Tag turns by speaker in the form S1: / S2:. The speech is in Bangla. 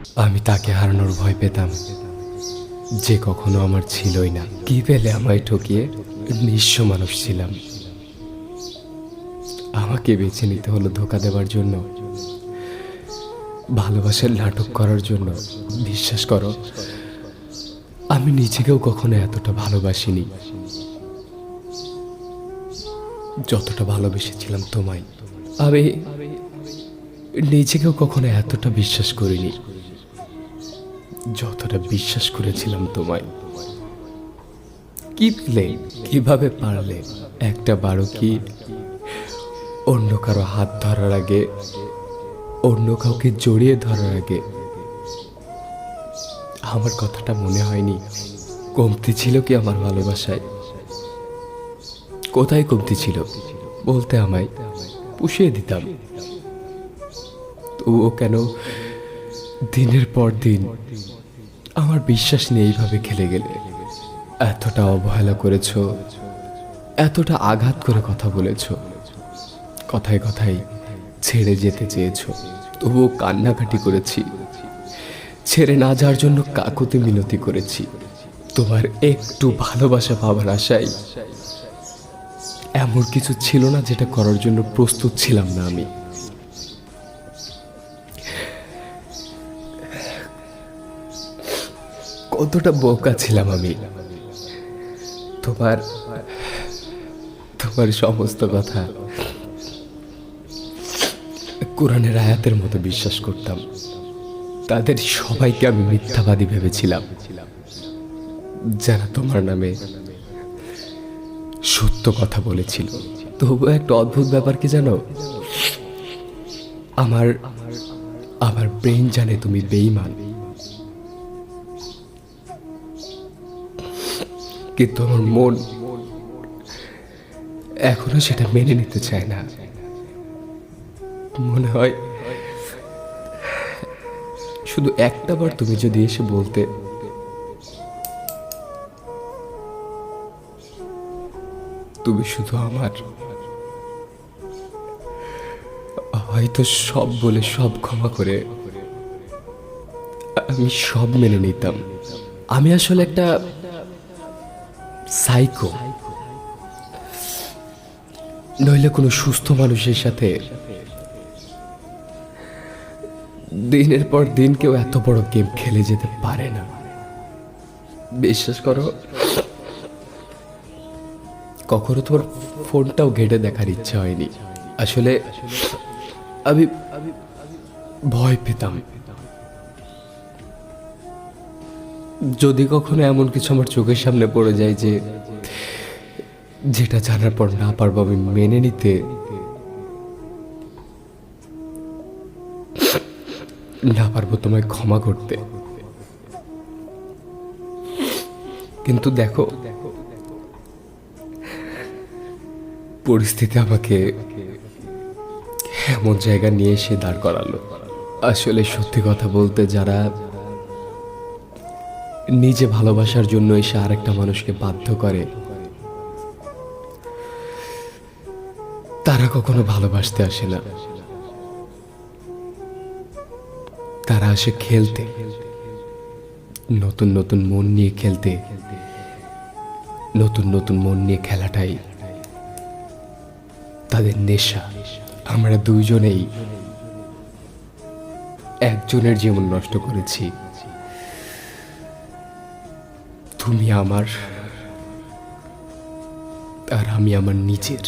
S1: আমি তাকে হারানোর ভয় পেতাম, যে কখনো আমার ছিলই না। কি পেলে আমায় ঠকিয়ে নিঃস্ব মানুষ ছিলাম। আমাকে বেছে নিতে হলো ধোঁকা দেওয়ার জন্য, ভালোবাসার নাটক করার জন্য। বিশ্বাস করো, আমি নিজেকেও কখনো এতটা ভালোবাসিনি যতটা ভালোবেসেছিলাম তোমায়। আমি নিজেকেও কখনো এতটা বিশ্বাস করিনি যতটা বিশ্বাস করেছিলাম তোমায়। কি পেলে, কিভাবে পারলে একটা বারো কি অন্য কারো হাত ধরার আগে, অন্য কাউকে জড়িয়ে ধরার আগে আমার কথাটা মনে হয়নি? কমতি ছিল কি আমার ভালোবাসায়? কোথায় কমতি ছিল বলতে আমায়, পুষিয়ে দিতাম। তবুও কেন দিনের পর দিন আমার বিশ্বাস নিয়ে এইভাবে খেলে গেলে? এতটা অবহেলা করেছ, এতটা আঘাত করে কথা বলেছ, কথায় কথায় ছেড়ে যেতে চেয়েছ, তবুও কান্নাকাটি করেছি। ছেড়ে না যাওয়ার জন্য কাকুতি মিনতি করেছি। তোমার একটু ভালোবাসা পাবার আশায় এমন কিছু ছিল না যেটা করার জন্য প্রস্তুত ছিলাম না আমি। কতটা বোকা ছিলাম আমি। তোমার তোমার সমস্ত কথা কোরআনের আয়াতের মতো বিশ্বাস করতাম। তাদের সবাইকে আমি মিথ্যাবাদী ভেবেছিলাম, যারা তোমার নামে সত্য কথা বলেছিল। তবু একটা অদ্ভুত ব্যাপার কি জানো, আমার আমার ব্রেন জানে তুমি বেঈমান, কিন্তু আমার মন এখনো সেটা মেনে নিতে চায় না। মনে হয় শুধু একটা বার তুমি যদি এসে বলতে, তুমি শুধু আমার, হয়তো সব বলে সব ক্ষমা করে আমি সব মেনে নিতাম। আমি আসলে একটা সাইকো, নইলে কোনো সুস্থ মানুষের সাথে দিনের পর দিন কেউ এত বড় গেম খেলে যেতে পারে না। বিশ্বাস করো, কখনো তোমার ফোনটাও ঘেটে দেখার ইচ্ছা হয়নি। আসলে আমি ভয় পেতাম, যদি কখনো এমন কিছু আমার চোখের সামনে পড়ে যায় যে যেটা জানার পর না পারবো আমি মেনে নিতে, না পারবো তোমায় ক্ষমা করতে। কিন্তু দেখো, পরিস্থিতি আমাকে এমন জায়গা নিয়ে এসে দাঁড় করালো। আসলে সত্যি কথা বলতে, যারা নিজে ভালোবাসার জন্য এসে আরেকটা মানুষকে বাধ্য করে, তারা কখনো ভালোবাসতে আসে না। তারা আসে খেলতে, নতুন নতুন মন নিয়ে খেলতে। নতুন নতুন মন নিয়ে খেলাটাই তাদের নেশা। আমরা দুইজনেই একজনের জীবন নষ্ট করেছি। তুমি আমার, আর আমি আমার নিজের।